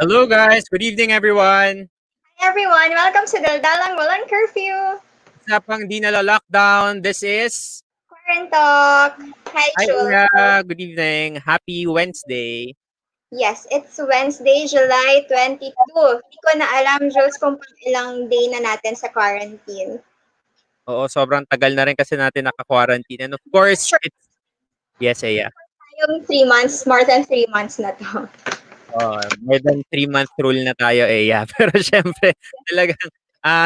Hello guys, good evening everyone. Hi everyone, welcome to daldalang walang curfew. Usapang di nala-lockdown. This is QuaranTalk. Hi Hi Jules. good evening. Happy Wednesday. Yes, it's Wednesday, July 22. Hindi ko na alam, Jules, kung pang ilang day na natin sa quarantine. Oo, sobrang tagal na rin kasi natin naka-quarantine. And of course, Sure, it's yes, yeah. yung 3 months, more than 3 months na to. More than 3 month rule na tayo yeah. Pero syempre, talagang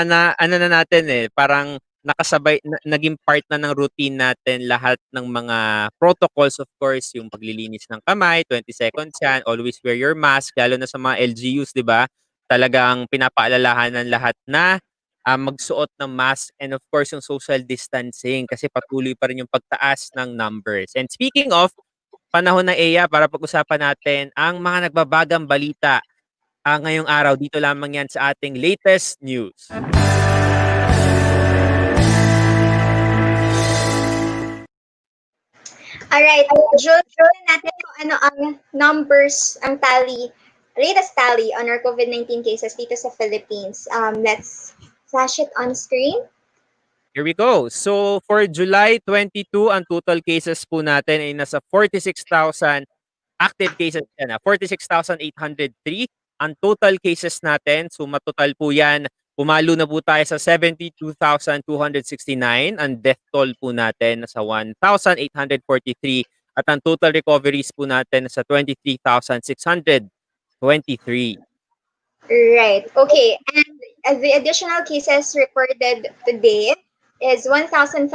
na ano na natin parang nakasabay naging part na ng routine natin lahat ng mga protocols, of course, yung paglilinis ng kamay, 20 seconds yan, always wear your mask, lalo na sa mga LGUs, 'di ba? Talagang pinapaalalahanan lahat na magsuot ng mask and of course yung social distancing kasi patuloy pa rin yung pagtaas ng numbers. And speaking of panahon na para pag-usapan natin ang mga nagbabagang balita ngayong araw. Dito lamang yan sa ating latest news. Alright, Jules, tignan natin kung ano ang numbers, ang latest tally on our COVID-19 cases dito sa Philippines. Let's flash it on screen. Here we go. So for July 22, ang total cases po natin ay nasa 46,000 active cases yan. 46,803 ang total cases natin. So matotal po yan. Pumalo na po tayo sa 72,269. Ang death toll po natin nasa 1,843. At ang total recoveries po natin nasa 23,623. Right. Okay. And the additional cases recorded today is 1,594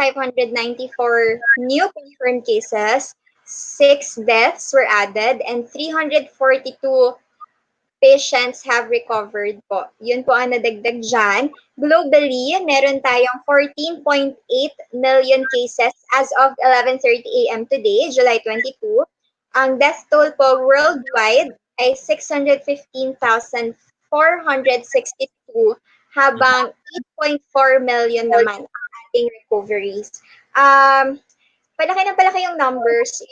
new confirmed cases, 6 deaths were added, and 342 patients have recovered po. Yun po ang nadagdag dyan. Globally, meron tayong 14.8 million cases as of 11:30 a.m. today, July 22. Ang death toll po worldwide ay 615,462 habang 8.4 million naman ang ating recoveries. Palaki na palaki yung numbers.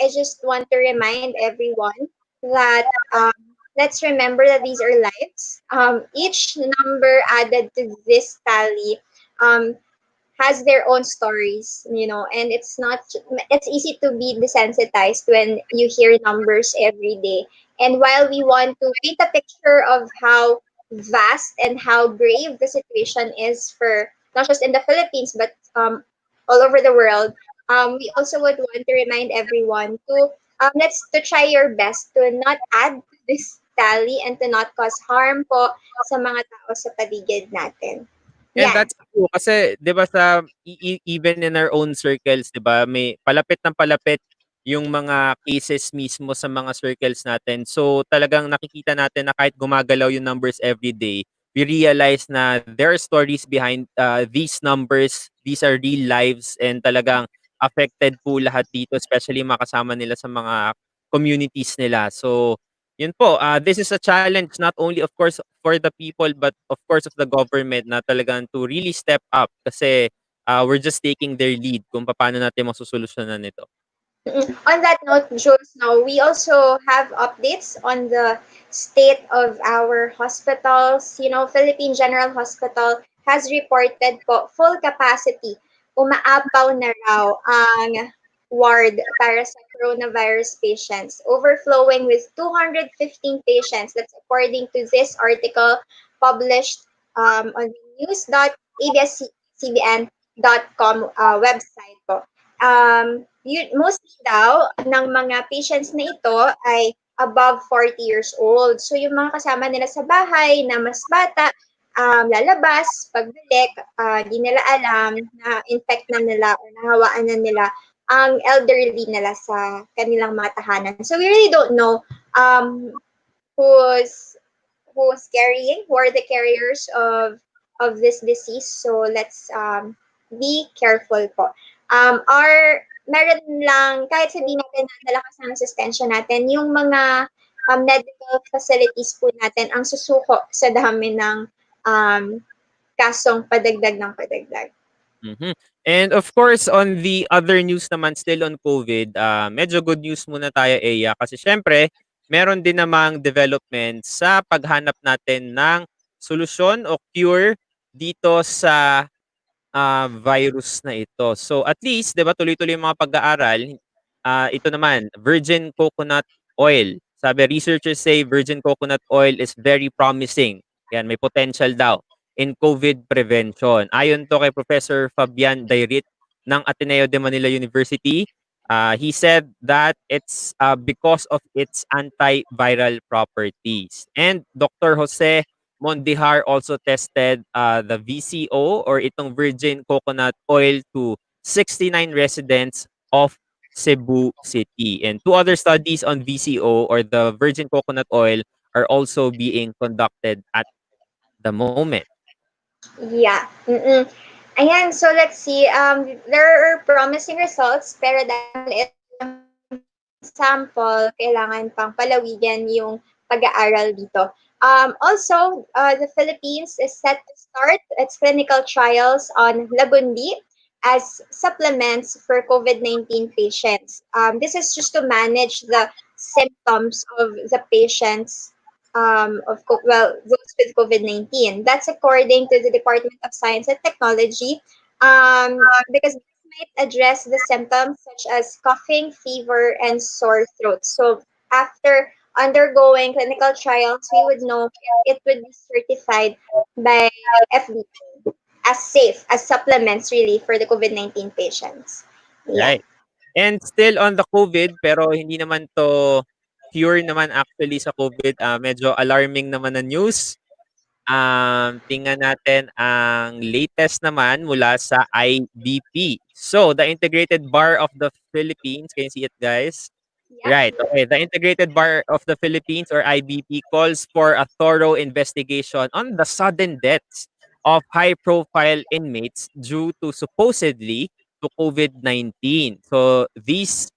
I just want to remind everyone that let's remember that these are lives. Each number added to this tally has their own stories, and it's easy to be desensitized when you hear numbers every day. And while we want to paint a picture of how vast and how grave the situation is for not just in the Philippines but all over the world, we also would want to remind everyone to to try your best to not add to this tally and to not cause harm po sa mga tao sa paligid natin. And Yan. that's true kasi 'di ba sa even in our own circles, 'di ba, may palapit ng palapit yung mga cases mismo sa mga circles natin. So talagang nakikita natin na kahit gumagalaw yung numbers every day, we realize na there are stories behind these numbers. These are real lives and talagang affected po lahat dito, especially makasama nila sa mga communities nila. So yun po, this is a challenge not only of course for the people but of course of the government na talagang to really step up kasi we're just taking their lead kung paano natin masusolusyunan ito. On that note, Jules, now we also have updates on the state of our hospitals. Philippine General Hospital has reported po full capacity. Umaapaw na raw ang ward para sa coronavirus patients, overflowing with 215 patients. That's according to this article published on news.abscbn.com website po. Mostly daw ng mga patients na ito ay above 40 years old. So yung mga kasama nila sa bahay na mas bata, lalabas, pagbalik, di nila alam na infect na nila or nahawaan na nila ang elderly nila sa kanilang mga tahanan. So we really don't know who's who are the carriers of this disease. So let's be careful po. Meron lang, kahit sabihin natin na nalakas ng suspension natin, yung mga medical facilities po natin ang susuko sa dami ng kasong padagdag ng padagdag. Mm-hmm. And of course, on the other news naman still on COVID, medyo good news muna tayo, Eya, kasi syempre, meron din namang development sa paghanap natin ng solusyon o cure dito sa virus na ito. So at least 'di ba tuloy-tuloy yung mga pag-aaral. Ito naman, virgin coconut oil. Sabi researchers say virgin coconut oil is very promising. Yan, may potential daw in COVID prevention. Ayon to kay Professor Fabian Dairit ng Ateneo de Manila University. He said that it's because of its antiviral properties. And Dr. Jose Mondihar also tested the VCO or itong virgin coconut oil to 69 residents of Cebu City. And two other studies on VCO or the virgin coconut oil are also being conducted at the moment. Yeah. Mm-mm. Ayan, so let's see. There are promising results, pero dahil ito sample, kailangan pang palawigan yung pag-aaral dito. Also, the Philippines is set to start its clinical trials on labundi as supplements for COVID-19 patients. This is just to manage the symptoms of the patients those with COVID-19. That's according to the Department of Science and Technology, because this might address the symptoms such as coughing, fever, and sore throat. So after undergoing clinical trials, we would know if it would be certified by FDA as safe as supplements really for the COVID-19 patients. Yeah. Right. And still on the COVID, pero hindi naman to cure naman actually sa COVID. Medyo alarming naman na news. Tingnan natin ang latest naman mula sa IBP. So, the Integrated Bar of the Philippines, can you see it guys? Right, Yep. okay. The Integrated Bar of the Philippines or IBP calls for a thorough investigation on the sudden deaths of high-profile inmates due to supposedly to COVID-19. So these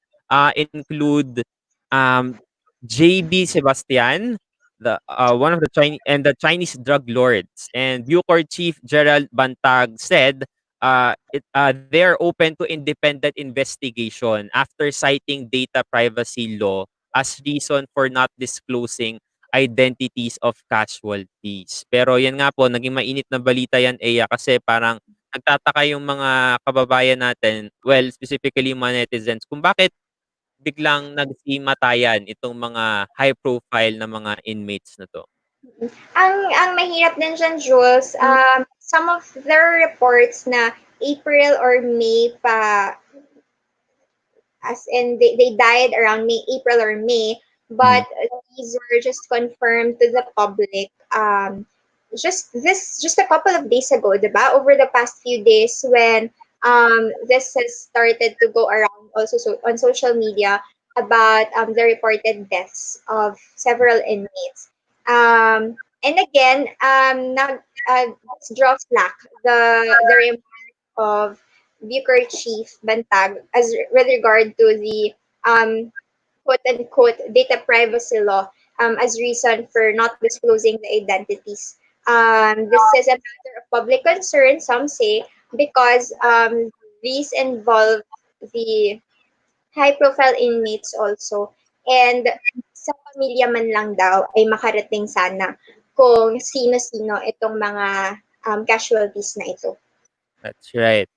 include um, JB Sebastian, the one of the Chinese and the Chinese drug lords, and Bucor Chief Gerald Bantag said they are open to independent investigation after citing data privacy law as reason for not disclosing identities of casualties. Pero yan nga po, naging mainit na balita yan, Eya, kasi parang nagtataka yung mga kababayan natin, well, specifically yung mga netizens, kung bakit biglang nagsimatayan itong mga high profile na mga inmates na 'to. Ang mahirap din diyan, Jules, some of their reports na April or May pa, as in they died around April or May, Mhm. but these were just confirmed to the public just a couple of days ago, diba? Over the past few days when this has started to go around also on social media about the reported deaths of several inmates. And again, let's draw slack the remark of Bucor Chief Bantag as with regard to the quote unquote data privacy law as reason for not disclosing the identities. This is a matter of public concern, some say, because these involve the high profile inmates also. And sa pamilya man lang daw ay makarating sana kung sino-sino itong mga casualties na ito. That's right.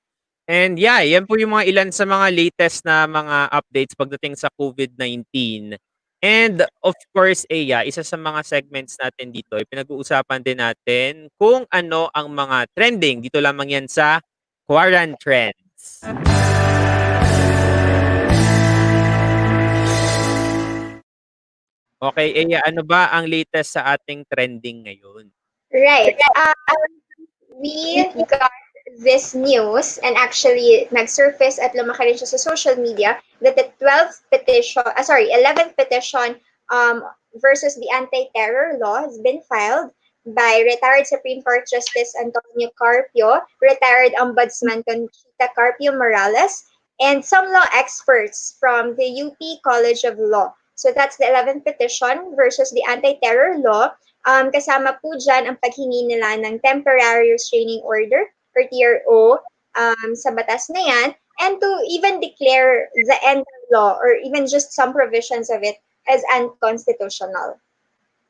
And yeah, yan po yung mga ilan sa mga latest na mga updates pagdating sa COVID-19. And of course, Eya, isa sa mga segments natin dito, pinag-uusapan din natin kung ano ang mga trending. Dito lamang yan sa QuaranTRENDS. Okay, Eya, ano ba ang latest sa ating trending ngayon? Right. We got this news and actually nag-surface at lumaki rin siya sa social media that the 11th petition versus the anti-terror law has been filed by retired Supreme Court Justice Antonio Carpio, retired Ombudsman Conchita Carpio Morales, and some law experts from the UP College of Law. So that's the 11th petition versus the anti-terror law. Kasama po dyan ang paghingi nila ng temporary restraining order or TRO sa batas na yan, and to even declare the end of law or even just some provisions of it as unconstitutional.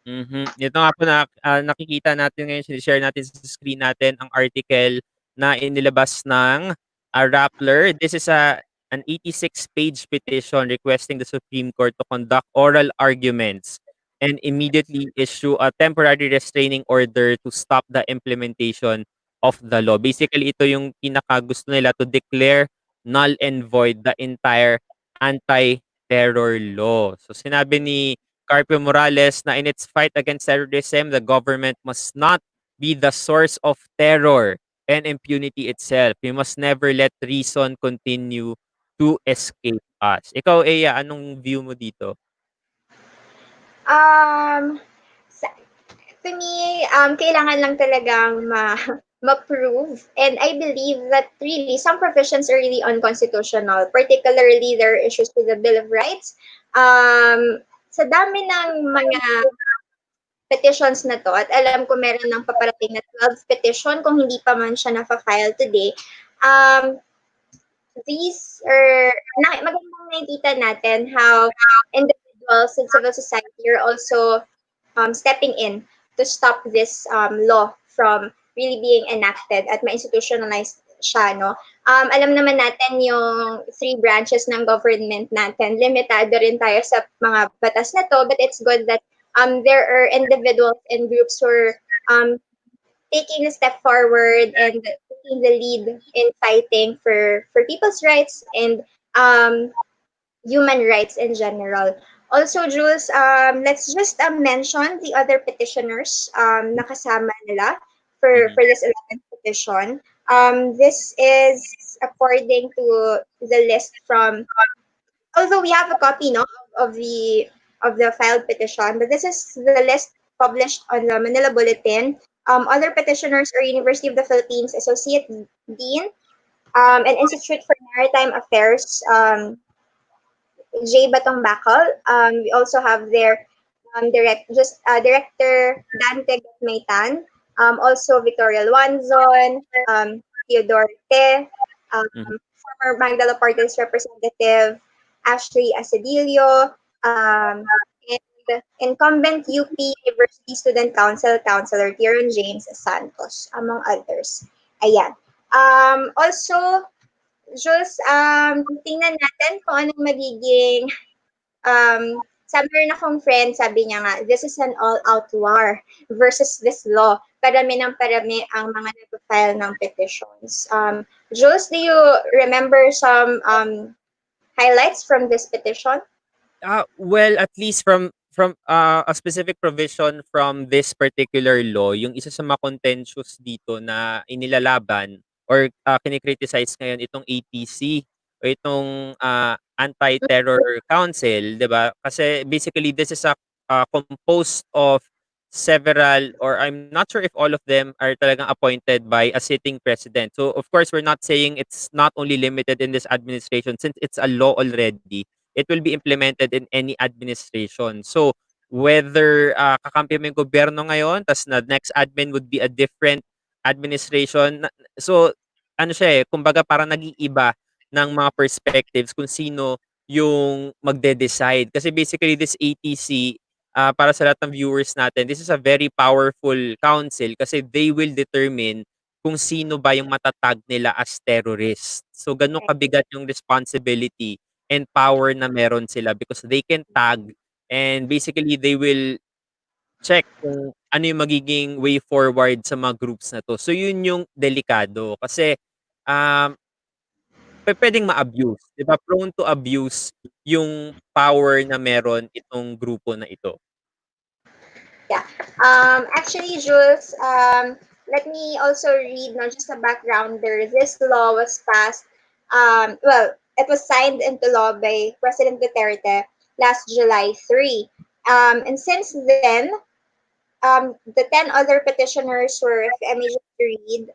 Ito nga po na nakikita natin ngayon, share natin sa screen natin ang article na inilabas ng Rappler. This is an 86-page petition requesting the Supreme Court to conduct oral arguments and immediately issue a temporary restraining order to stop the implementation of the law. Basically, ito yung pinakagusto nila, to declare null and void the entire anti-terror law. So sinabi ni Carpio Morales na in its fight against terrorism, the government must not be the source of terror and impunity itself. We must never let reason continue to escape us. Ikaw, Eya, anong view mo dito? Um, to me, kailangan lang talagang ma-prove. And I believe that really some provisions are really unconstitutional. Particularly, there are issues with the Bill of Rights. Sa dami ng mga petitions na to, at alam ko meron ng paparating na 12 petition kung hindi pa man siya na-file today, these are, magandang nakikita natin how individuals and civil society are also stepping in to stop this law from really being enacted at ma-institutionalize siya, no? Alam naman natin yung three branches ng government natin, limitado rin tayo sa mga batas na to, but it's good that there are individuals and groups who are taking a step forward and taking the lead in fighting for people's rights and human rights in general. Also, Jules, let's just mention the other petitioners na kasama nila for this 11th petition. This is according to the list from, although we have a copy, no, of the filed petition, but this is the list published on the Manila Bulletin. Other petitioners are University of the Philippines Associate Dean and Institute for Maritime Affairs, J. Batong Bakal. We also have their Director Dante Gatmaytan, also Victoria Luanzon, Theodore Te, former Magdala Party's representative Ashley Asedillo, and incumbent UP University Student Council Councilor Tieron James Santos, among others. Ayan. Also, Jules, tingnan natin kung anong magiging, sabi rin akong friend, sabi niya nga, this is an all-out war versus this law. Parami ng parami ang mga nag-file ng petitions. Jules, do you remember some highlights from this petition? Well, at least from a specific provision from this particular law, yung isa sa mga contentious dito na inilalaban or kinikriticize ngayon itong ATC o itong Anti-Terror Council, 'di ba? Kasi basically this is a composed of several, or I'm not sure if all of them are talagang appointed by a sitting president. So of course, we're not saying it's not only limited in this administration since it's a law already. It will be implemented in any administration. So, whether kakampi mo yung gobyerno ngayon, tas na next admin would be a different administration. So, ano siya kumbaga parang nag-iiba ng mga perspectives kung sino yung magde-decide. Kasi basically, this ATC, para sa lahat ng viewers natin, this is a very powerful council kasi they will determine kung sino ba yung matatag nila as terrorist. So, ganun kabigat yung responsibility and power na meron sila because they can tag and basically they will check kung ano yung magiging way forward sa mga groups na to. So yun yung delikado kasi um, pwedeng ma-abuse, 'di ba? Prone to abuse yung power na meron itong grupo na ito. Yeah. Actually, Jules, let me also read not just a backgrounder. This law was passed, well, it was signed into law by President Duterte last July 3. And since then, the 10 other petitioners were, if I may just read,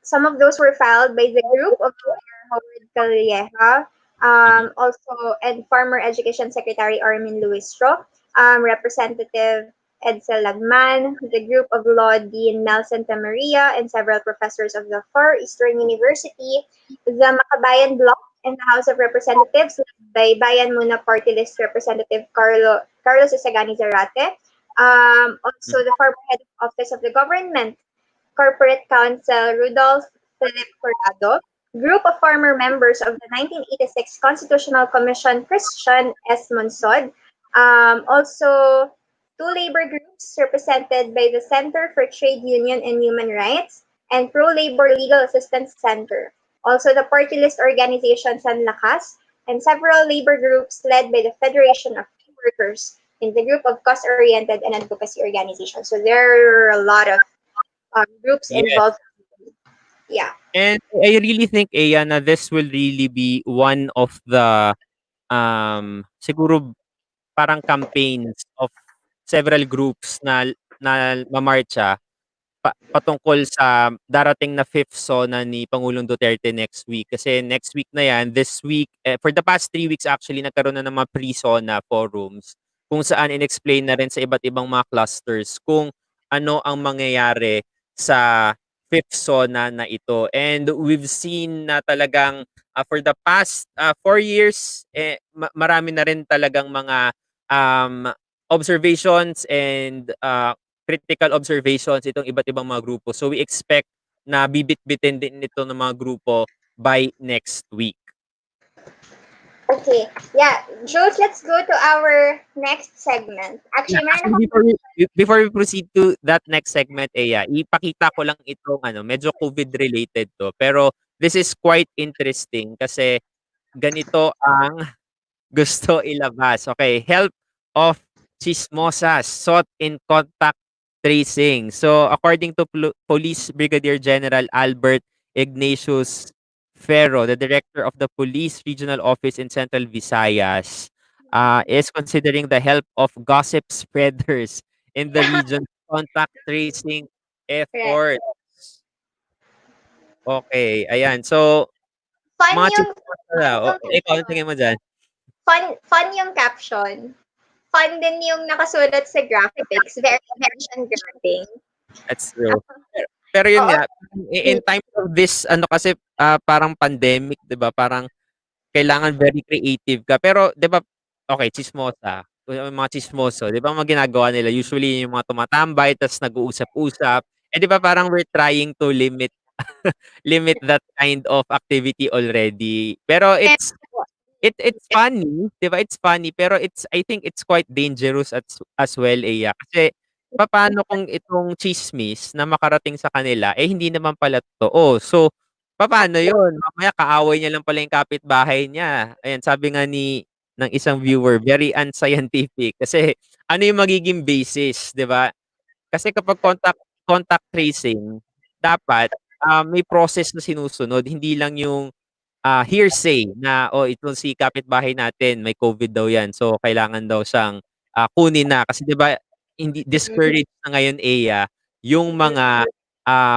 some of those were filed by the group of Lawyer Howard Calleja, also, and former Education Secretary Armin Luistro, Representative Edsel Lagman, the group of Law Dean Nelson Tamaria, and several professors of the Far Eastern University, the Makabayan Bloc, in the House of Representatives led by Bayan Muna Party List Representative Carlos Isagani Zarate. Also, the former head of office of the government Corporate Counsel Rudolph Philip Corrado, group of former members of the 1986 Constitutional Commission Christian S. Monsod, also two labor groups represented by the Center for Trade Union and Human Rights and Pro-Labor Legal Assistance Center. Also the party list organization San Lakas and several labor groups led by the Federation of Workers in the group of cost-oriented and advocacy organizations. So there are a lot of groups Yes. involved. Yeah. And I really think, Aya, na this will really be one of the siguro parang campaigns of several groups na mamarcha patungkol sa darating na fifth SONA ni Pangulong Duterte next week. Kasi next week na yan, this week, for the past 3 weeks actually, nagkaroon na ng mga pre-SONA forums kung saan in-explain na rin sa iba't ibang mga clusters kung ano ang mangyayari sa fifth SONA na ito. And we've seen na talagang for the past 4 years, marami na rin talagang mga observations and critical observations itong iba't ibang mga grupo. So we expect na bibit-bitin din ito ng mga grupo by next week. Okay. Yeah. Jules, let's go to our next segment. Actually, Before we proceed to that next segment, ipakita ko lang itong medyo COVID related to. Pero this is quite interesting kasi ganito ang gusto ilabas. Okay, help of chismosas sought in contact tracing. So, according to Police Brigadier General Albert Ignatius Ferro, the director of the Police Regional Office in Central Visayas, is considering the help of gossip spreaders in the region's contact tracing right. efforts. Okay, ayan. So, Fun mga yung chismosa daw. Ikaw, ano tingin mo dyan? fun yung caption. Fun din yung nakasulat sa graphics. Very attention grabbing. That's true. Pero yun Oo. nga, in times of this, kasi, parang pandemic, 'di ba? Parang kailangan very creative ka. Pero 'di ba, okay, tsismosa, yung mga tsismoso, 'di ba ang mga ginagawa nila usually yung mga tumatambay ta's nag-uusap-usap. Eh, 'di ba parang we're trying to limit that kind of activity already. Pero And, it's funny, 'di ba? It's funny pero I think it's quite dangerous as well, kasi papaano kung itong tsismis na makarating sa kanila, hindi naman pala totoo. So, papaano 'yun? Mamaya kaaway niya lang pala yung kapitbahay niya. Ayan, sabi nga ng isang viewer, very unscientific kasi ano yung magiging basis, 'di ba? Kasi kapag contact tracing, dapat, may process na sinusunod, hindi lang yung hearsay na, "Oh, ito si kapitbahay natin may COVID daw 'yan, so kailangan daw siyang, kunin na." Kasi 'di ba hindi discouraged na ngayon, yung mga,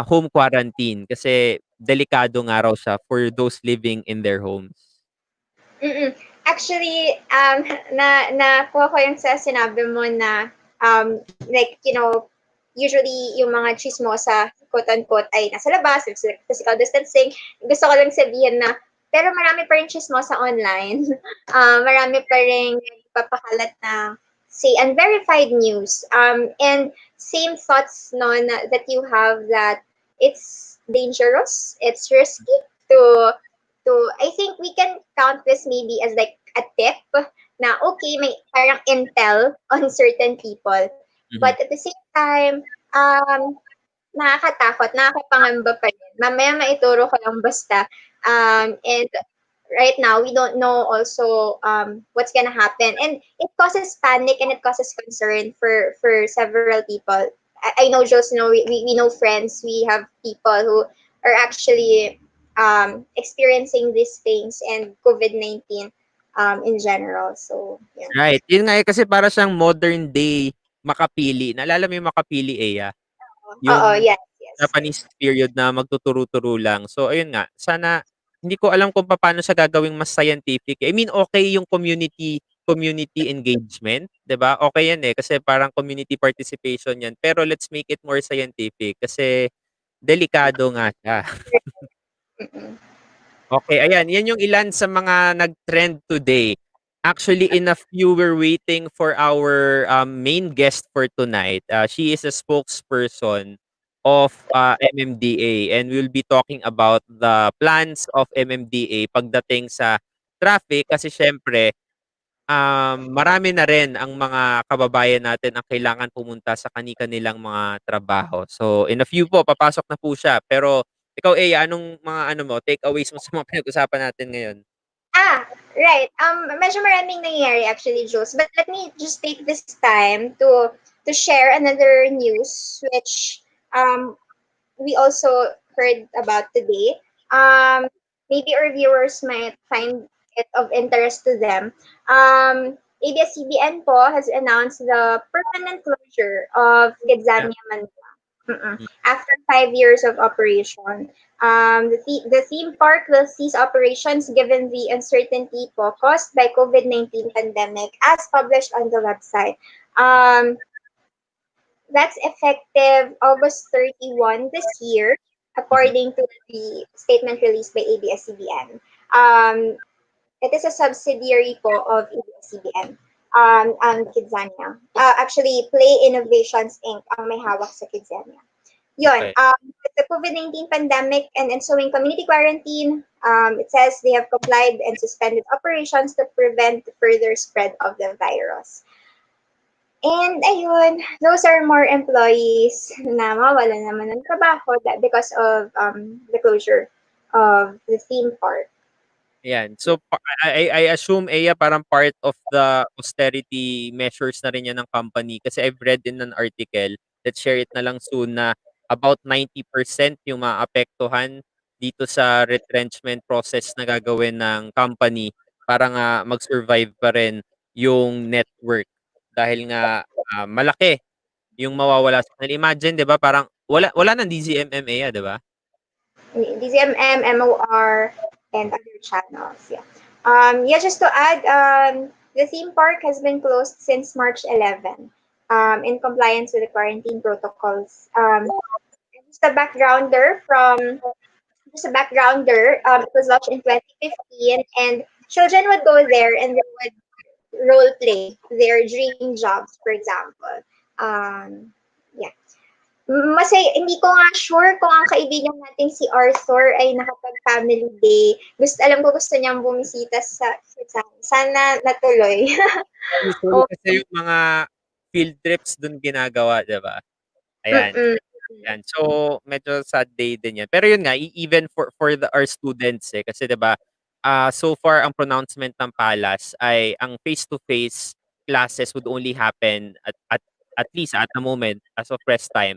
home quarantine kasi delikado nga raw siya for those living in their homes. Actually, nakuha ko yung sa sinabi mo na, like, usually yung mga chismosa, quote-unquote, ay nasa labas, physical distancing. Gusto ko lang sabihin na, pero marami pa rin chismosa online. Marami pa rin papakalat na, say, unverified news. And same thoughts no, that you have that it's dangerous, it's risky to I think we can count this maybe as like a tip na okay, may parang intel on certain people. But at the same time, nakakatakot, nakakapangamba pa rin. Mamaya maituro ko lang basta. And right now, we don't know also what's gonna happen. And it causes panic and it causes concern for several people. I know, Jules, we know friends, we have people who are actually experiencing these things and COVID-19 in general. So, yeah. Right, yun nga, kasi para siyang modern day Makapili. Naalala mo yung Makapili, Oo, Yung yes, yes. Japanese period na magtuturo-turo lang. So ayun nga, sana hindi ko alam kung paano siya gagawing mas scientific. I mean, okay yung community engagement, 'di ba? Okay yan kasi parang community participation yan. Pero let's make it more scientific kasi delikado nga siya. Mm-mm. Okay, ayan. Yan yung ilan sa mga nag-trend today. Actually, in a few, we're waiting for our main guest for tonight. She is a spokesperson of MMDA, and we'll be talking about the plans of MMDA pagdating sa traffic kasi syempre, marami na rin ang mga kababayan natin ang kailangan pumunta sa kani-kanilang mga trabaho. So, in a few po, papasok na po siya. Pero ikaw, Eya, anong mga ano mo, takeaways mo sa mga pinag-usapan natin ngayon? Right. Medyo maraming nangyayari actually, Jules. But let me just take this time to share another news which we also heard about today. Um, Maybe our viewers might find it of interest to them. ABS-CBN po has announced the permanent closure of Yeah. Gedzania Manila. Mm. After 5 years of operation. The theme park will cease operations given the uncertainty po caused by COVID-19 pandemic as published on the website. Um, that's effective August 31 this year, Mhm. according to the statement released by ABS-CBN. It is a subsidiary po of ABS-CBN ang Kidzania. Actually, Play Innovations Inc. ang may hawak sa Kidzania. Yun, Okay. with the COVID-19 pandemic and ensuing community quarantine, it says they have complied and suspended operations to prevent the further spread of the virus. And ayun, those are more employees na mawalan naman ng trabaho because of the closure of the theme park. Ayan. So, I assume, Eya, parang part of the austerity measures na rin yan ng company kasi I've read in an article, let's share it na lang soon, na about 90% yung maapektuhan dito sa retrenchment process na gagawin ng company para nga mag-survive pa rin yung network. Dahil nga malaki yung mawawala sa kanila. Imagine, 'di ba, parang wala ng DZMM, Eya, 'di ba? DZMM, MOR, and other channels. Yeah. Yeah, just to add, the theme park has been closed since March 11 in compliance with the quarantine protocols. Just a backgrounder from just a backgrounder, it was launched in 2015, and children would go there and they would role play their dream jobs, for example. Yeah. Masaya, hindi ko nga sure kung ang kaibigan nating si Arthur ay nakapag-family day. Alam ko gusto niyang bumisita sa sana natuloy. Usually Oh, kasi yung mga field trips dun ginagawa, 'di ba? Ayan. mm-mm. Yan. So, medyo sad day din 'yan. Pero yun nga, even for our students, kasi 'di ba, so far ang pronouncement ng PALAS ay ang face-to-face classes would only happen at least at the moment, as of press time,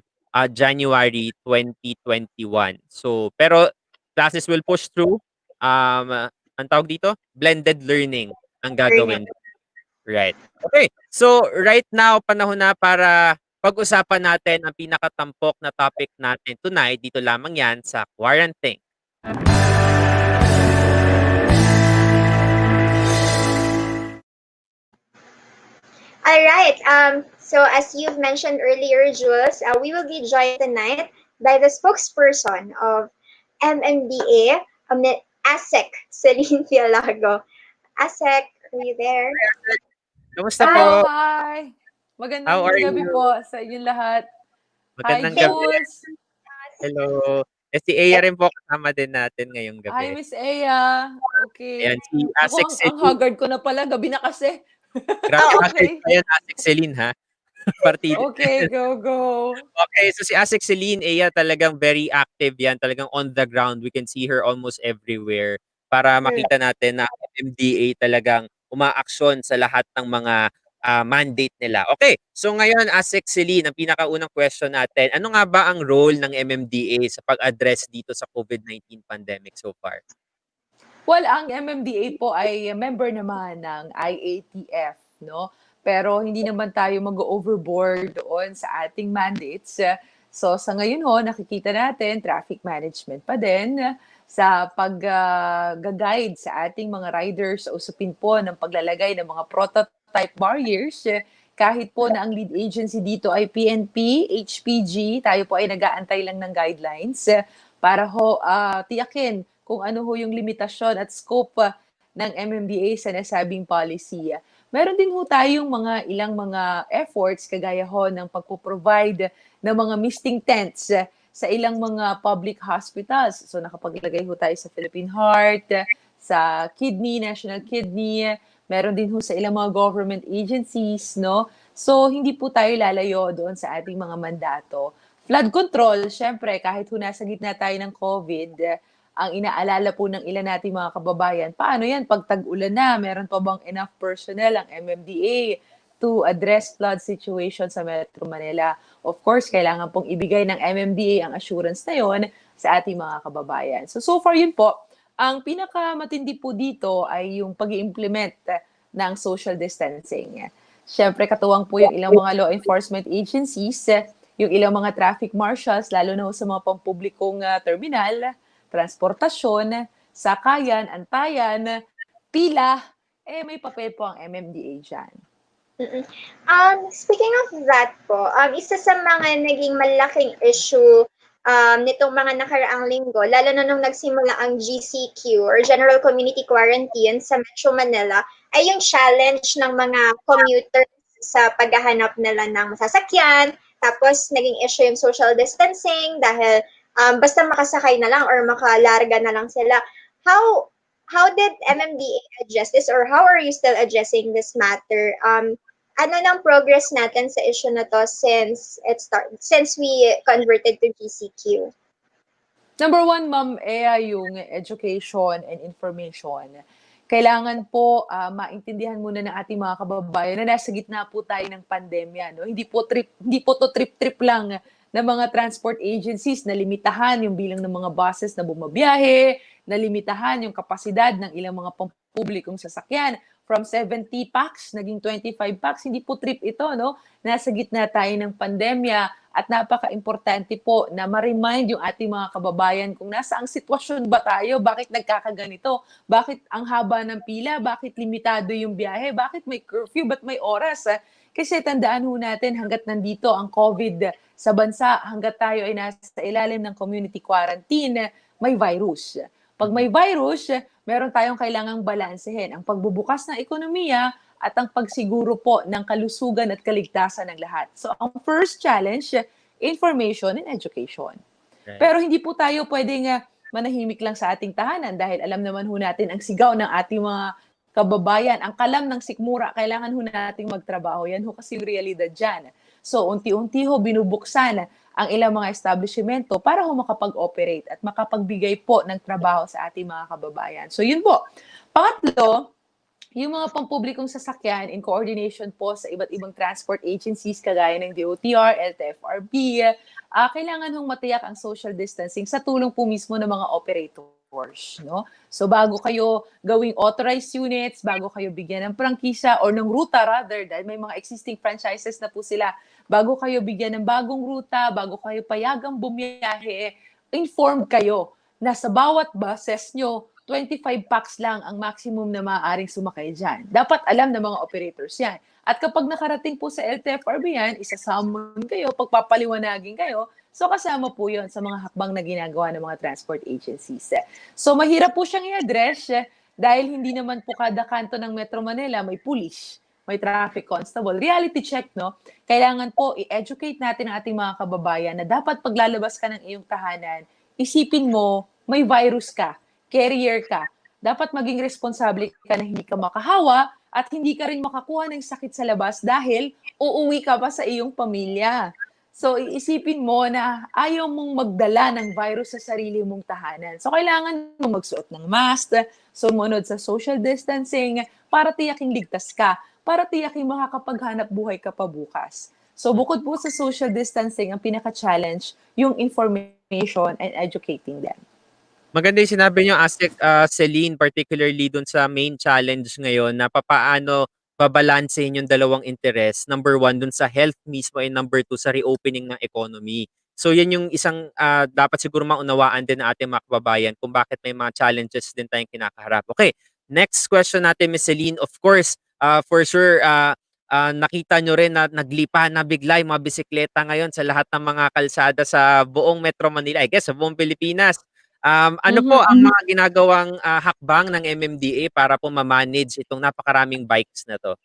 January 2021. So, pero classes will push through, anong tawag dito? Blended learning ang gagawin. Right. Okay. So, right now, panahon na para pag-usapan natin ang pinakatampok na topic natin tonight. Dito lamang yan sa Quarantine. All right. So as you've mentioned earlier, Jules, we will be joined tonight by the spokesperson of MMDA, Asec, Celine Pialago. Asec, are you there? Kamusta Hello, po? hi! How Magandang are gabi you? po sa inyong lahat. Hi, Magandang gabi. Jules! Hello. Si Aya rin po kasama din natin ngayong Hi, gabi. Miss Ea. Ayan, Okay. si Naku, Asek ang Celine. haggard ko na pala. Gabi na kasi. Grabe, haggard Okay. pa yan, Asek Celine, ha? Partida. Okay, go. Okay, so si Asek Celine, talagang very active yan. Talagang on the ground. We can see her almost everywhere para Mm. makita natin na MMDA talagang umaaksyon sa lahat ng mga mandate nila. Okay, so ngayon, Asek Celine, ang pinakaunang question natin, ano nga ba ang role ng MMDA sa pag-address dito sa COVID-19 pandemic so far? Well, ang MMDA po ay member naman ng IATF, no? Pero hindi naman tayo mag-overboard doon sa ating mandates. So sa ngayon ho, nakikita natin traffic management pa din sa pag-guide sa ating mga riders sa usapin po ng paglalagay ng mga prototype barriers. Kahit po na ang lead agency dito ay PNP, HPG, tayo po ay nag-aantay lang ng guidelines para ho tiyakin kung ano ho yung limitasyon at scope ng MMDA sa nasabing policy. Meron din ho tayong ilang mga efforts kagaya ho ng pagpo-provide ng mga misting tents sa ilang mga public hospitals. So nakapaglagay ho tayo sa Philippine Heart, sa Kidney, National Kidney, meron din ho sa ilang mga government agencies, no? So hindi po tayo lalayo doon sa ating mga mandato. Flood control, syempre, kahit ho nasa gitna tayo ng COVID, ang inaalala po ng ilan nating mga kababayan, paano yan pag tag-ulan na, meron pa bang enough personnel ang MMDA to address flood situation sa Metro Manila? Of course, kailangan pong ibigay ng MMDA ang assurance na yon sa ating mga kababayan. So far yun po. Ang pinakamatindi po dito ay yung pag-i-implement ng social distancing. Siyempre, katuwang po yung ilang mga law enforcement agencies, yung ilang mga traffic marshals, lalo na sa mga pampublikong terminal, transportasyon, sakayan, antayan, pila, may papel po ang MMDA dyan. Speaking of that po, isa sa mga naging malaking issue nitong mga nakaraang linggo, lalo na nung nagsimula ang GCQ or General Community Quarantine sa Metro Manila, ay yung challenge ng mga commuters sa paghahanap nila ng masasakyan. Tapos naging issue yung social distancing dahil basta makasakay na lang or makalarga na lang sila. How did MMDA address this, or how are you still addressing this matter? Ano ng progress natin sa issue na to since we converted to GCQ? Number one, Ma'am Ea, yung education and information. Kailangan po maintindihan muna ng ating mga kababayan na nasa gitna po tayo ng pandemya. No? Hindi po to trip-trip lang ng mga transport agencies na limitahan yung bilang ng mga buses na bumabiyahe, na limitahan yung kapasidad ng ilang mga pampublikong sasakyan. From 70 packs, naging 25 packs. Hindi po trip ito, no? Nasa gitna tayo ng pandemya at napaka-importante po na ma-remind yung ating mga kababayan kung nasa ang sitwasyon ba tayo, bakit nagkakaganito, bakit ang haba ng pila, bakit limitado yung biyahe, bakit may curfew, ba't may oras. Kasi tandaan ho natin hanggat nandito ang COVID sa bansa, hanggat tayo ay nasa ilalim ng community quarantine, may virus. Pag may virus, meron tayong kailangang balansehin ang pagbubukas ng ekonomiya at ang pagsiguro po ng kalusugan at kaligtasan ng lahat. So ang first challenge, information and education. Right. Pero hindi po tayo pwedeng manahimik lang sa ating tahanan dahil alam naman ho natin ang sigaw ng ating mga kababayan, ang kalam ng sikmura, kailangan ho nating magtrabaho. Yan ho kasi yung realidad dyan. So unti-unti ho binubuksan ang ilang mga establishmento para ho makapag-operate at makapagbigay po ng trabaho sa ating mga kababayan. So yun po. Pangatlo, yung mga pampublikong sasakyan in coordination po sa iba't ibang transport agencies kagaya ng DOTR, LTFRB, kailangan hong matiyak ang social distancing sa tulong po mismo ng mga operators. No? So bago kayo gawing authorized units, bago kayo bigyan ng prangkisa or ng ruta rather, dahil may mga existing franchises na po sila, bago kayo bigyan ng bagong ruta, bago kayo payagang bumiyahe, informed kayo na sa bawat buses nyo, 25 packs lang ang maximum na maaaring sumakay dyan. Dapat alam ng mga operators yan. At kapag nakarating po sa LTFRB yan, isasamon kayo, pagpapaliwanagin kayo, so kasama po yun sa mga hakbang na ginagawa ng mga transport agencies. So mahirap po siyang i-address dahil hindi naman po kada kanto ng Metro Manila may pulis, may traffic constable. Reality check, no? Kailangan po i-educate natin ang ating mga kababayan na dapat paglalabas ka ng iyong tahanan, isipin mo may virus ka, carrier ka. Dapat maging responsable ka na hindi ka makahawa at hindi ka rin makakuha ng sakit sa labas dahil uuwi ka pa sa iyong pamilya. So, iisipin mo na ayaw mong magdala ng virus sa sarili mong tahanan. So, kailangan mo magsuot ng mask, sumunod sa social distancing para tiyaking ligtas ka, para tiyaking makakapaghanap buhay ka pa bukas. So, bukod po sa social distancing, ang pinaka-challenge, yung information and educating them. Maganda yung sinabi niyo, Asec, Celine, particularly dun sa main challenge ngayon na papaano babalansehin yung dalawang interest. Number one, dun sa health mismo, and number two, sa reopening ng economy. So yan yung isang dapat siguro maunawaan din ng ating mga kababayan kung bakit may mga challenges din tayong kinakaharap. Okay, next question natin, Ms. Celine. Of course, for sure, nakita nyo rin na naglipa na bigla yung mga bisikleta ngayon sa lahat ng mga kalsada sa buong Metro Manila. I guess sa buong Pilipinas. Ano po ang mga ginagawang hakbang ng MMDA para po ma-manage itong napakaraming bikes na 'to?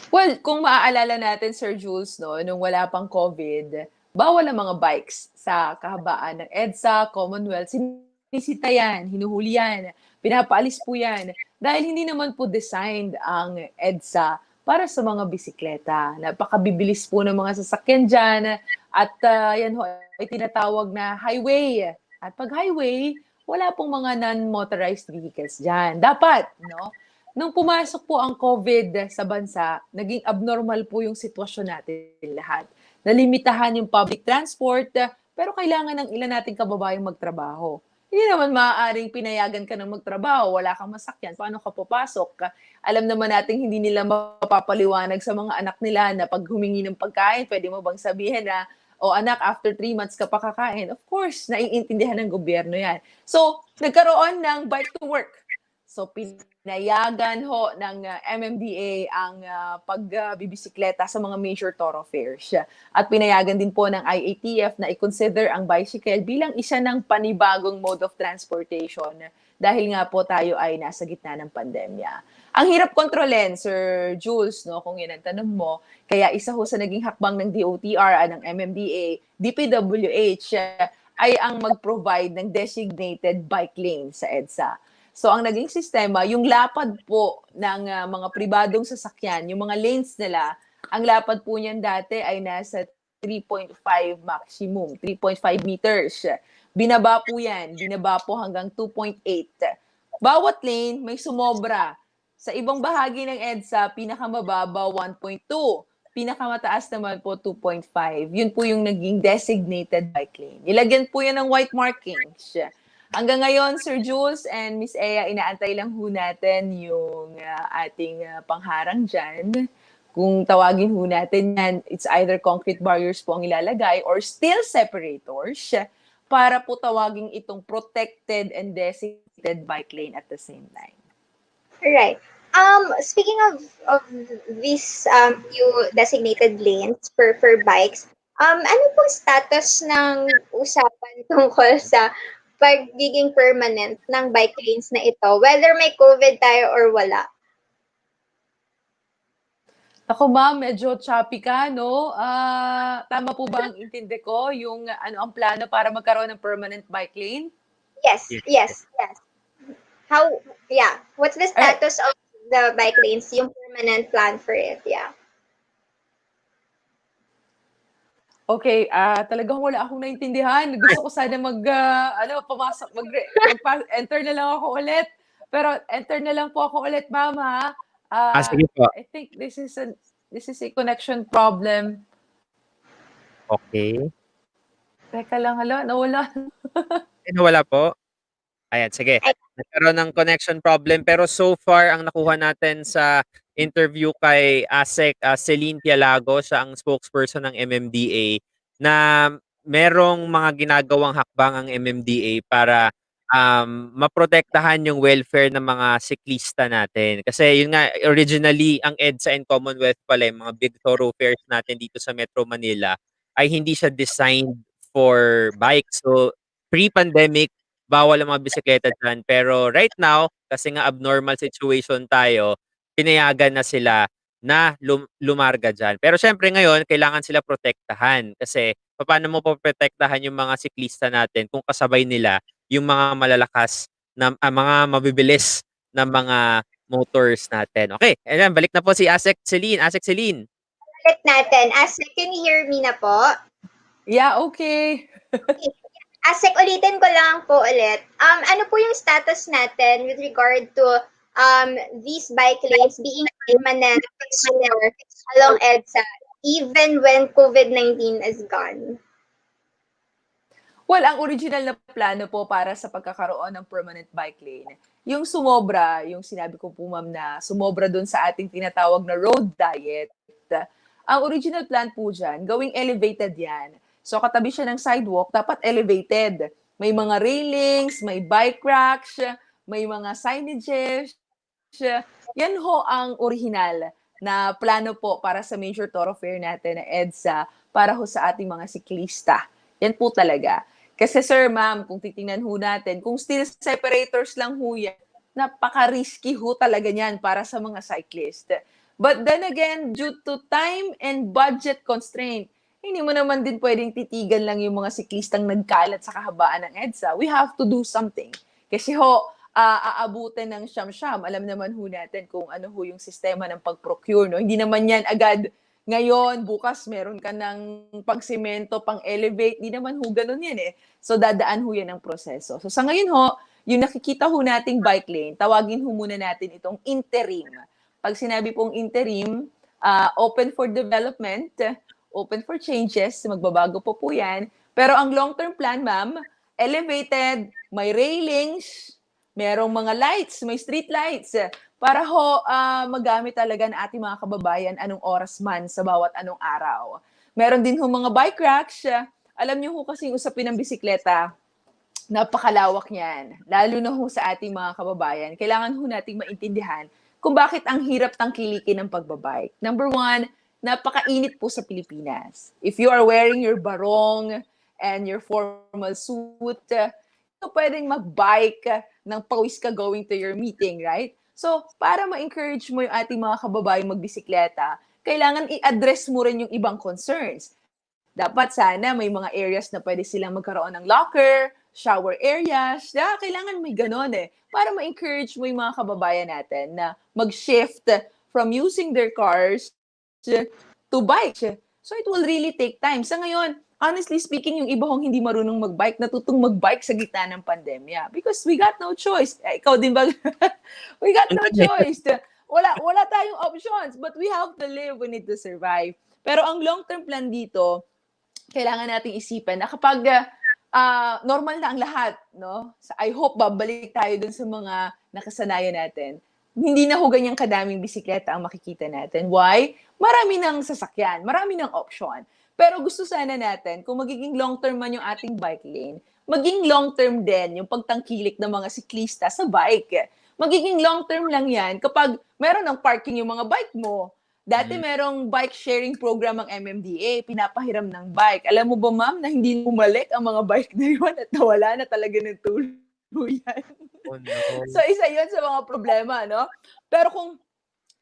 Well, kung maaalala natin, Sir Jules, no, nung wala pang COVID, bawal ang mga bikes sa kahabaan ng EDSA, Commonwealth. Sinisita yan, hinuhuli yan, pinapaalis po yan. Dahil hindi naman po designed ang EDSA para sa mga bisikleta. Napakabibilis po ng mga sasakyan dyan. At yan ho, ay tinatawag na highway. At pag highway, wala pong mga non-motorized vehicles dyan. Dapat, no? Nung pumasok po ang COVID sa bansa, naging abnormal po yung sitwasyon natin lahat. Nalimitahan yung public transport, pero kailangan ng ilan nating kababayang magtrabaho. Hindi naman maaaring pinayagan ka ng magtrabaho, wala kang masakyan, paano ka papasok? Alam naman natin hindi nila mapapaliwanag sa mga anak nila na pag humingi ng pagkain, pwede mo bang sabihin na, o anak, after 3 months ka pa kakain? Of course, naiintindihan ng gobyerno yan. So, nagkaroon ng bike to work. So, pinayagan ho ng MMDA ang pagbibisikleta sa mga major thoroughfares. At pinayagan din po ng IATF na i-consider ang bicycle bilang isa ng panibagong mode of transportation dahil nga po tayo ay nasa gitna ng pandemya. Ang hirap kontrolin, Sir Jules, no, kung yan ang tanong mo. Kaya isa ho sa naging hakbang ng DOTR, ng MMDA, DPWH, ay ang mag-provide ng designated bike lane sa EDSA. So, ang naging sistema, yung lapad po ng mga pribadong sasakyan, yung mga lanes nila, ang lapad po niyan dati ay nasa 3.5 maximum, 3.5 meters. Binaba po yan, binaba po hanggang 2.8. Bawat lane may sumobra. Sa ibang bahagi ng EDSA, pinakamababa 1.2. Pinakamataas naman po 2.5. Yun po yung naging designated bike lane. Nilagyan po yan ng white markings. Hanggang ngayon, Sir Jules and Miss Ea, inaantay lang ho natin yung ating pangharang dyan. Kung tawagin ho natin yan, it's either concrete barriers po ang ilalagay or steel separators para po tawagin itong protected and designated bike lane at the same time. Right. Speaking of these new designated lanes for bikes, ano pong status ng usapan tungkol sa pagiging permanent ng bike lanes na ito, whether may COVID tayo or wala? Ako ma'am, medyo choppy ka, no? Tama po ba ang intindi ko? Yung ano ang plano para magkaroon ng permanent bike lane? Yes. What's the status of the bike lanes, yung permanent plan for it? Yeah. Okay, talagang wala akong naintindihan. Gusto ko sana enter na lang ako ulit. Pero enter na lang po ako ulit, ma'am, ha? Sige po. I think this is a connection problem. Okay. Teka lang, nawala. Nawala po? Ayan, sige. Nagkaroon ng connection problem pero so far ang nakuha natin sa interview kay Asec, Celine Pialago, siya ang spokesperson ng MMDA, na merong mga ginagawang hakbang ang MMDA para maprotektahan yung welfare ng mga siklista natin. Kasi yun nga, originally, ang EDSA and Commonwealth pala, yung mga big thoroughfares natin dito sa Metro Manila, ay hindi siya designed for bikes. So, pre-pandemic, bawal ang mga bisikleta dyan. Pero right now, kasi nga abnormal situation tayo, pinayagan na sila na lumarga dyan. Pero syempre ngayon, kailangan sila protektahan. Kasi paano mo poprotektahan yung mga siklista natin kung kasabay nila yung mga malalakas, na mga mabibilis na mga motors natin. Okay, ayan, balik na po si Asec Celine. Asec Celine. Balik natin. Asec, can you hear me na po? Yeah, okay. Asec, ulitin ko lang po ulit. Ano po yung status natin with regard to these bike lanes being permanent along EDSA even when COVID-19 is gone? Well, ang original na plano po para sa pagkakaroon ng permanent bike lane, yung sumobra, yung sinabi ko po ma'am na sumobra dun sa ating tinatawag na road diet, ang original plan po dyan, gawing elevated yan. So katabi siya ng sidewalk, dapat elevated. May mga railings, may bike racks, may mga signages. Yan ho ang original na plano po para sa major thoroughfare natin na EDSA para ho sa ating mga siklista. Yan po talaga. Kasi sir, ma'am, kung titingnan ho natin, kung steel separators lang ho yan, napaka-risky ho talaga niyan para sa mga cyclist. But then again, due to time and budget constraint, hindi mo naman din pwedeng titigan lang yung mga siklistang nagkalat sa kahabaan ng EDSA. We have to do something. Kasi ho, aabutin ng siyam-siyam. Alam naman ho natin kung ano ho yung sistema ng pag-procure. No? Hindi naman yan agad ngayon, bukas, meron ka ng pag-semento, pang-elevate. Hindi naman ho ganun yan eh. So, dadaan ho yan ang proseso. So, sa ngayon ho, yung nakikita ho nating bike lane, tawagin ho muna natin itong interim. Pag sinabi pong interim, open for development, open for changes, magbabago po yan. Pero ang long-term plan, ma'am, elevated, may railings, merong mga lights, may street lights, para ho magamit talaga ng ating mga kababayan anong oras man sa bawat anong araw. Meron din ho mga bike racks. Alam niyo ho kasi yung usapin ng bisikleta, napakalawak niyan. Lalo na ho sa ating mga kababayan. Kailangan ho nating maintindihan kung bakit ang hirap tangkilikin ng pagbabike. Number one, napakainit po sa Pilipinas. If you are wearing your barong and your formal suit, pwedeng mag-bike ng pawis ka going to your meeting, right? So, para ma-encourage mo yung ating mga kababayan magbisikleta, kailangan i-address mo rin yung ibang concerns. Dapat sana may mga areas na pwede silang magkaroon ng locker, shower areas. Kailangan may ganon eh. Para ma-encourage mo yung mga kababayan natin na mag-shift from using their cars to bikes. So it will really take time. Sa ngayon, honestly speaking, yung iba hong hindi marunong mag-bike, natutong mag-bike sa gitna ng pandemya. Because we got no choice. Ikaw din ba? We got no choice. Wala tayong options, but we have to live, we need to survive. Pero ang long-term plan dito, kailangan nating isipan na kapag normal na ang lahat, no? I hope babalik tayo dun sa mga nakasanayan natin. Hindi na ho ganyang kadaming bisikleta ang makikita natin. Why? Marami ng sasakyan, marami ng option. Pero gusto sana natin, kung magiging long-term man yung ating bike lane, maging long-term din yung pagtangkilik ng mga siklista sa bike. Magiging long-term lang yan kapag meron ng parking yung mga bike mo. Dati merong bike sharing program ang MMDA, pinapahiram ng bike. Alam mo ba, ma'am, na hindi bumalik ang mga bike na yun at nawala na talaga ng tuluyan. Oh, no. So, isa yun sa mga problema, no? Pero kung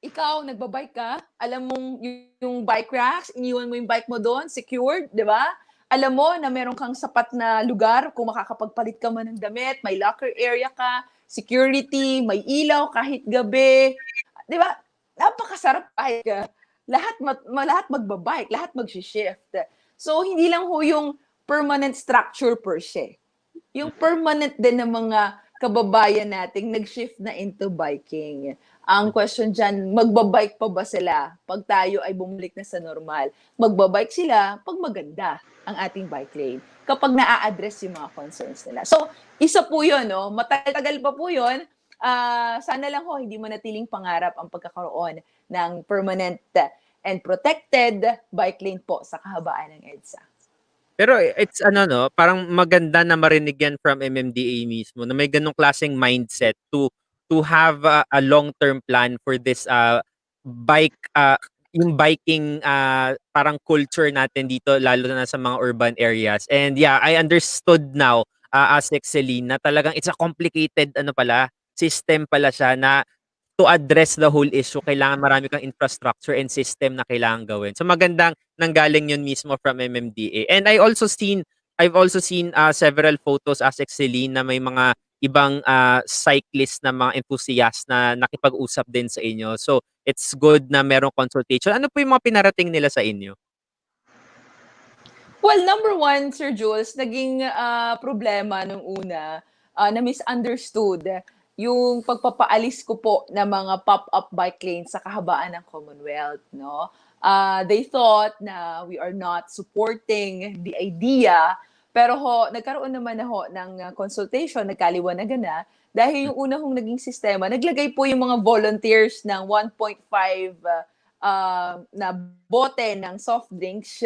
ikaw, nagbabike ka, alam mong yung bike racks, iniwan mo yung bike mo doon, secured, di ba? Alam mo na meron kang sapat na lugar kung makakapagpalit ka man ng damit, may locker area ka, security, may ilaw kahit gabi. Di ba? Napakasarap kahit lahat magbabike, lahat mag-shift. So, hindi lang ho yung permanent structure per se. Yung permanent din ng mga kababayan nating nag-shift na into biking. Ang question dyan, magbabike pa ba sila pag tayo ay bumalik na sa normal? Magbabike sila pag maganda ang ating bike lane, kapag na-address yung mga concerns nila. So, isa po yun, no? Matagal pa po yun. Sana lang ho, hindi manatiling pangarap ang pagkakaroon ng permanent and protected bike lane po sa kahabaan ng EDSA. Pero it's parang maganda na marinig yan from MMDA mismo na may ganong klaseng mindset to have a long-term plan for this bike yung biking parang culture natin dito lalo na sa mga urban areas. And yeah, I understood now Asec Celine na talagang it's a complicated system pala siya na to address the whole issue, kailangan marami kang infrastructure and system na kailangan gawin. So magandang nanggaling yun mismo from MMDA. And I've also seen several photos as Celine na may mga ibang cyclist na mga enthusiast na nakipag-usap din sa inyo. So it's good na merong consultation. Ano po yung mga pinarating nila sa inyo? Well, number one, Sir Jules, naging problema nung una na misunderstood yung pagpapaalis ko po ng mga pop-up bike lanes sa kahabaan ng Commonwealth, no? They thought na we are not supporting the idea, pero nagkaroon naman ng consultation, nagkaliwanagan na, dahil yung una naging sistema, naglagay po yung mga volunteers ng 1.5 na bote ng soft drinks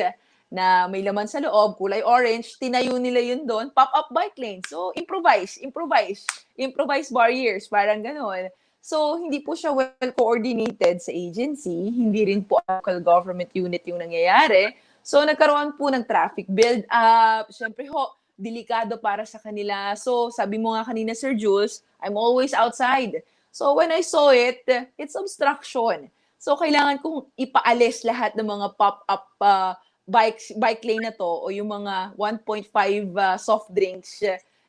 na may laman sa loob, kulay orange, tinayo nila yun doon, pop-up bike lane. So, improvise barriers, parang gano'n. So, hindi po siya well-coordinated sa agency, hindi rin po local government unit yung nangyayari. So, nagkaroon po ng traffic build-up. Siyempre delikado para sa kanila. So, sabi mo nga kanina, Sir Jules, I'm always outside. So, when I saw it, it's obstruction. So, kailangan kong ipaalis lahat ng mga pop-up bike lane na to o yung mga 1.5 soft drinks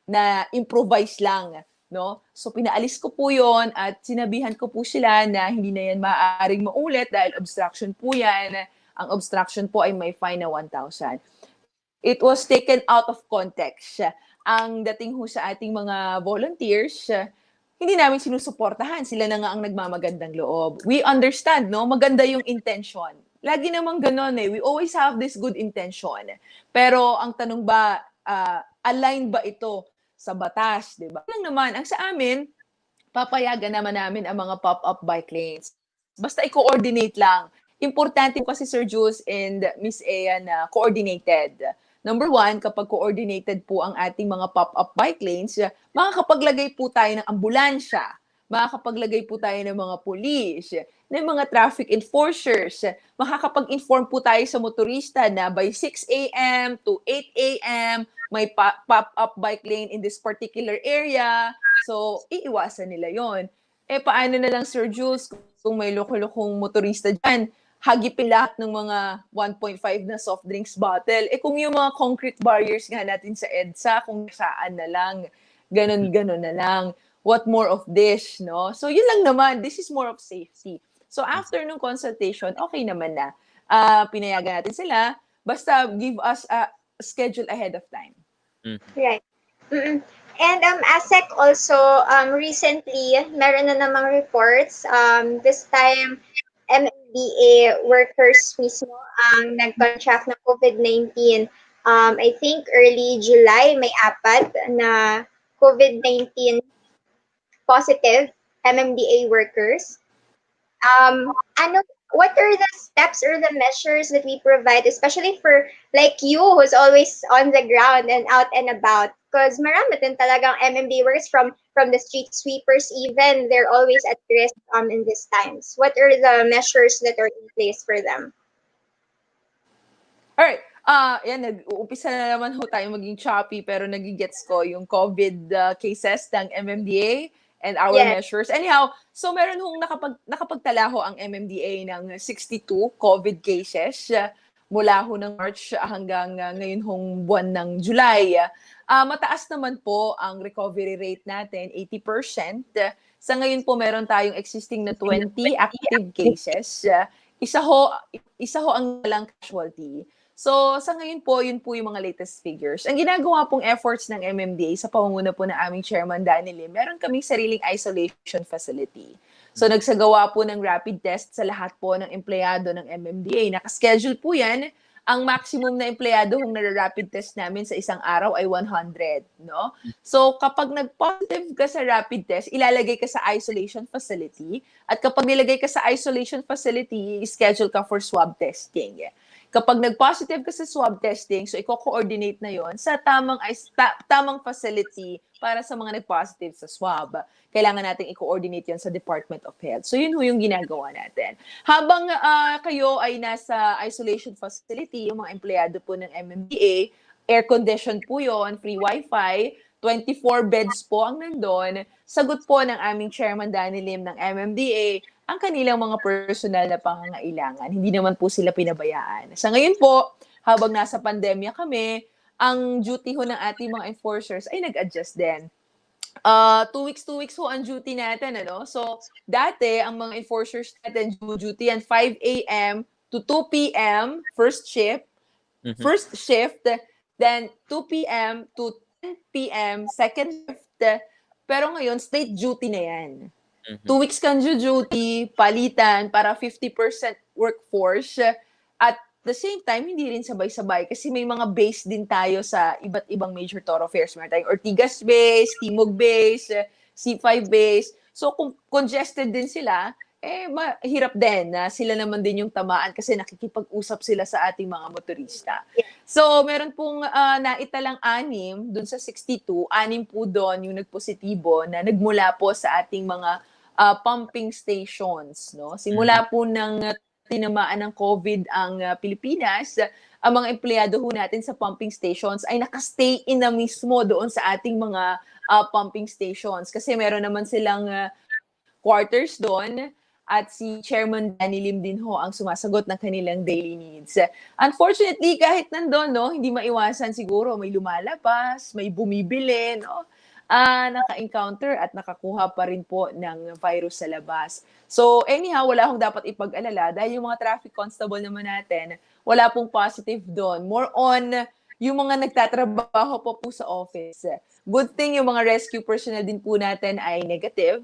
na improvise lang. No? So, pinaalis ko po yon at sinabihan ko po sila na hindi na yan maaaring maulit dahil obstruction po yan. Ang obstruction po ay may fine na 1,000. It was taken out of context. Ang dating ho sa ating mga volunteers, hindi namin sinusuportahan. Sila na nga ang nagmamagandang loob. We understand, no? Maganda yung intention. Lagi namang ganon eh. We always have this good intention. Pero ang tanong ba, align ba ito sa batas, di ba? Lang naman, ang sa amin, papayagan naman namin ang mga pop-up bike lanes. Basta i-coordinate lang. Importante kasi Sir Jules and Miss Ea na coordinated. Number one, kapag coordinated po ang ating mga pop-up bike lanes, makakapaglagay po tayo ng ambulansya, makakapaglagay po tayo ng mga pulis, ng mga traffic enforcers, makakapag-inform po tayo sa motorista na by 6 a.m. to 8 a.m., may pop-up bike lane in this particular area. So, iiwasan nila yon. Paano na lang, Sir Jules, kung may loko-lokong motorista dyan, hagipin lahat ng mga 1.5 na soft drinks bottle. Kung yung mga concrete barriers nga natin sa EDSA, kung saan na lang, ganun-ganon na lang. What more of this, no? So, yun lang naman. This is more of safety. So, after nung consultation, okay naman na. Pinayagan natin sila. Basta give us a schedule ahead of time. Right. Mm-mm. And Asec also, recently, meron na namang reports. This time, MMDA workers mismo ang nag-contract ng COVID-19. I think early July, may 4 na COVID-19 positive MMDA workers. What are the steps or the measures that we provide, especially for like you who's always on the ground and out and about? Because marami din talagang MMDA workers from the street sweepers even, they're always at risk in these times. What are the measures that are in place for them? Alright, yan, nag-uumpisa na naman ho tayo maging choppy pero nagigets ko yung COVID cases ng MMDA and our measures. Anyhow, so meron hong nakapagtala ho ang MMDA ng 62 COVID cases mula ho ng March hanggang ngayon hong buwan ng July. Mataas naman po ang recovery rate natin, 80%. Sa ngayon po meron tayong existing na 20 active cases. Isa ho ang walang casualty. So, sa ngayon po, yun po yung mga latest figures. Ang ginagawa pong efforts ng MMDA sa pamumuno po ng aming chairman, Danny Lim, meron kaming sariling isolation facility. So, nagsagawa po ng rapid test sa lahat po ng empleyado ng MMDA. Nakaschedule po yan. Ang maximum na empleyado kung nara-rapid test namin sa isang araw ay 100, no? So, kapag nag-positive ka sa rapid test, ilalagay ka sa isolation facility. At kapag nilagay ka sa isolation facility, schedule ka for swab testing. Kapag nag-positive ka sa swab testing, so i-coordinate na yon sa tamang facility para sa mga nag-positive sa swab. Kailangan natin i-coordinate yon sa Department of Health. So yun ho yung ginagawa natin. Habang kayo ay nasa isolation facility, yung mga empleyado po ng MMDA, air-conditioned po yon, free wifi, 24 beds po ang nandun. Sagot po ng aming chairman Danny Lim ng MMDA ang kanilang mga personal na pangangailangan. Hindi naman po sila pinabayaan. Sa ngayon po, habang nasa pandemya kami, ang duty ho ng ating mga enforcers ay nag-adjust din. 2 weeks ho ang duty natin, ano? So, dati, ang mga enforcers natin, duty yan 5 a.m. to 2 p.m. first shift, then 2 p.m. to 10 p.m. second shift, pero ngayon, state duty na yan. 2 weeks kang duty, palitan para 50% workforce. At the same time, hindi rin sabay-sabay kasi may mga base din tayo sa iba't ibang major thoroughfares. Meron tayong Ortigas base, Timog base, C5 base. So, kung congested din sila, mahirap din na sila naman din yung tamaan kasi nakikipag-usap sila sa ating mga motorista. So, meron pong naitalang 6 dun sa 62, 6 po doon yung nagpositibo na nagmula po sa ating mga pumping stations, no? Simula po ng tinamaan ng COVID ang Pilipinas, ang mga empleyado ho natin sa pumping stations ay nakastay in na mismo doon sa ating mga pumping stations. Kasi meron naman silang quarters doon at si Chairman Danny Lim din ho ang sumasagot ng kanilang daily needs. Unfortunately, kahit nandun, no, hindi maiwasan siguro may lumalabas, may bumibili, no, naka-encounter at nakakuha pa rin po ng virus sa labas. So anyhow, wala akong dapat ipag-alala dahil yung mga traffic constable naman natin, wala pong positive doon. More on yung mga nagtatrabaho po sa office. Good thing yung mga rescue personnel din po natin ay negative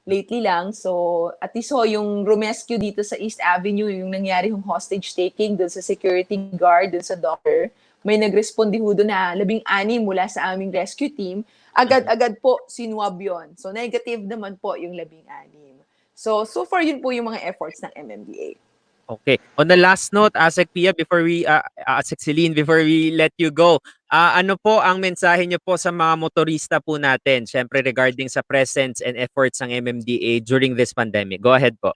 lately lang. So, at least ho, yung rumescue dito sa East Avenue, yung nangyari yung hostage taking doon sa security guard, doon sa doctor, may nag-respondi ho doon na 16 mula sa aming rescue team. Agad-agad po sinuwab yun. So, negative naman po yung 16. So far yun po yung mga efforts ng MMDA. Okay. On the last note, Asec Pia, before we, Asec Celine, before we let you go, ano po ang mensahe niyo po sa mga motorista po natin, syempre regarding sa presence and efforts ng MMDA during this pandemic? Go ahead po.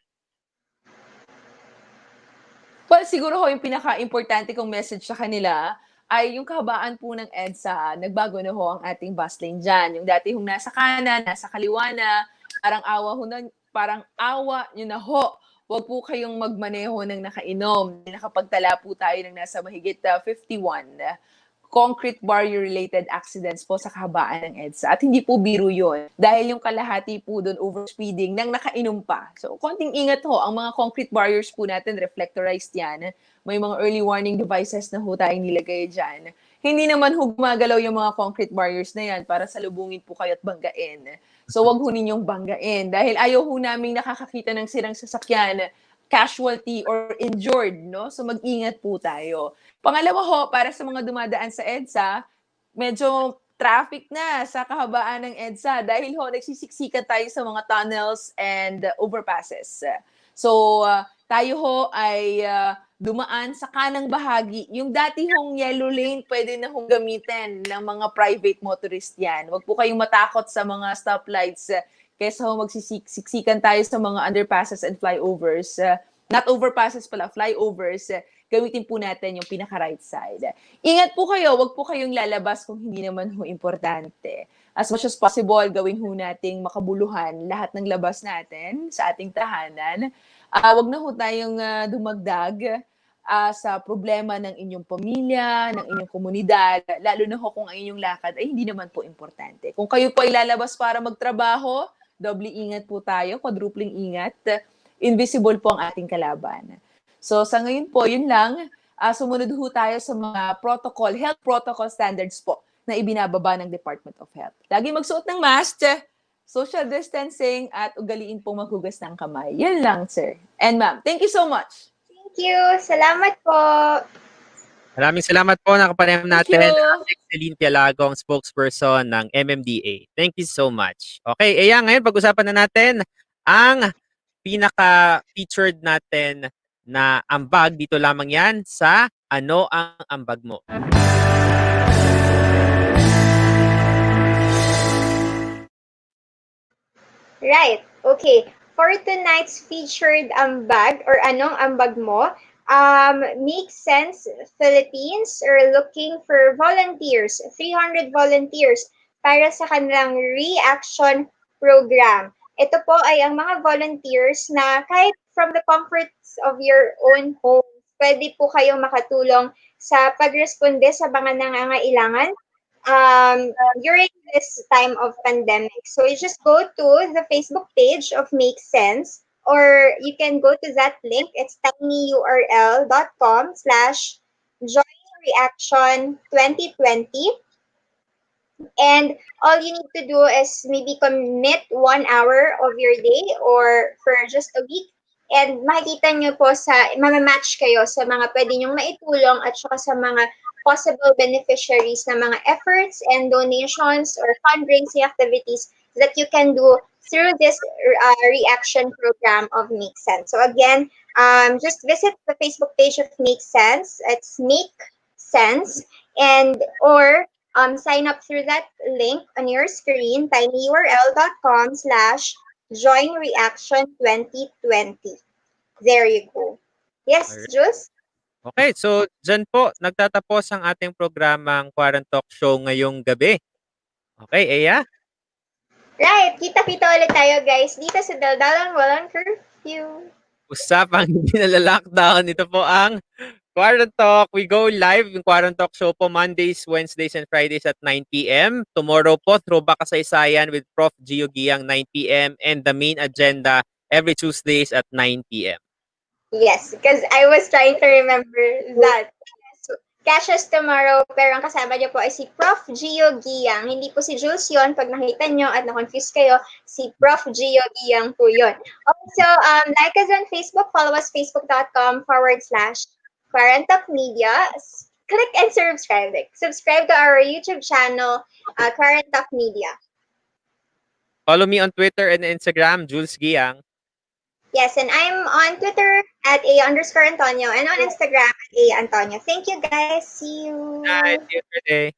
Well, siguro ho, yung pinaka-importante kong message sa kanila ay yung kahabaan po ng EDSA. Nagbago na ho ang ating bus lane dyan. Yung dati hong nasa kanan, nasa kaliwa na, parang awa nyo na ho. Huwag po kayong magmaneho ng nakainom. Nakapagtala po tayo ng nasa mahigit 51 concrete barrier-related accidents po sa kahabaan ng EDSA. At hindi po biro yun. Dahil yung kalahati po doon overspeeding nang nakainom pa. So, konting ingat ho. Ang mga concrete barriers po natin, reflectorized yan. May mga early warning devices na ho tayong nilagay dyan. Hindi naman ho gumagalaw yung mga concrete barriers na yan para salubungin po kayo at banggain. So, wag ho ninyong banggain. Dahil ayaw ho namin nakakakita ng sirang sasakyan, casualty or injured, no? So, mag-ingat po tayo. Pangalawa ho, para sa mga dumadaan sa EDSA, medyo traffic na sa kahabaan ng EDSA dahil ho, nagsisiksikan tayo sa mga tunnels and overpasses. So, tayo ho ay dumaan sa kanang bahagi. Yung dati hong yellow lane, pwede na hong gamitin ng mga private motorist yan. Huwag po kayong matakot sa mga stoplights kesa ho magsisiksikan tayo sa mga underpasses and flyovers. Not overpasses pala, flyovers. Gamitin po natin yung pinaka-right side. Ingat po kayo, wag po kayong lalabas kung hindi naman ho importante. As much as possible, gawin ho nating makabuluhan lahat ng labas natin sa ating tahanan. Wag na ho tayong dumagdag sa problema ng inyong pamilya, ng inyong komunidad, lalo na ho kung ang inyong lakad ay hindi naman po importante. Kung kayo po ay lalabas para magtrabaho, doble ingat po tayo, quadrupling ingat. Invisible po ang ating kalaban. So sa ngayon po, yun lang. Sumunod ho tayo sa mga health protocol standards po na ibinababa ng Department of Health. Lagi magsuot ng mask, social distancing, at ugaliin pong maghugas ng kamay. Yan lang, sir. And ma'am, thank you so much. Thank you. Salamat po. Maraming salamat po. Nakapanayam natin you. Celine Pialago, ang spokesperson ng MMDA. Thank you so much. Okay, ngayon pag-usapan na natin ang pinaka-featured natin na ambag. Dito lamang yan sa Ano ang Ambag Mo? Right. Okay. For tonight's featured ambag or Anong Ambag Mo, Make Sense Philippines are looking for volunteers, 300 volunteers para sa kanilang reaction program. Ito po ay ang mga volunteers na kahit from the comforts of your own home, pwede po kayong makatulong sa pagresponde sa mga nangangailangan during this time of pandemic. So you just go to the Facebook page of Make Sense, or you can go to that link. It's tinyurl.com/joinreaction2020. And all you need to do is maybe commit 1 hour of your day or for just a week. And makikita nyo po mamamatch kayo sa mga pwede nyong maitulong at saka sa mga possible beneficiaries na mga efforts and donations or fundraising activities that you can do through this reaction program of Make Sense. So again, just visit the Facebook page of Make Sense. It's Make Sense, or sign up through that link on your screen, tinyurl.com/joinreaction2020. There you go. Yes, Alright. Jules? Okay, so diyan po nagtatapos ang ating programang QuaranTalk Show ngayong gabi. Okay, Eya? Right, kita-kita ulit tayo guys dito sa Daldalang Walang Curfew. Usapang hindi nala-lockdown. Ito po ang QuaranTalk. We go live yung QuaranTalk Show po Mondays, Wednesdays, and Fridays at 9 p.m. Tomorrow po, Throwback Kasaysayan with Prof. Gio Guiang 9 p.m. And the main agenda every Tuesdays at 9 p.m. Yes, because I was trying to remember that. Cashes tomorrow, pero ang kasama niyo po ay si Prof. Gio Guiang. Hindi po si Jules yon. Pag nakita niyo at na-confuse kayo, si Prof. Gio Guiang po yon. Also, like us on Facebook. Follow us facebook.com/QuaranTalk Media. Click and subscribe. Subscribe to our YouTube channel, QuaranTalk Media. Follow me on Twitter and Instagram, Jules Guiang. Yes, and I'm on Twitter at @A_Antonio and on Instagram at @A_Antonio. Thank you guys. See you. Night, see you today.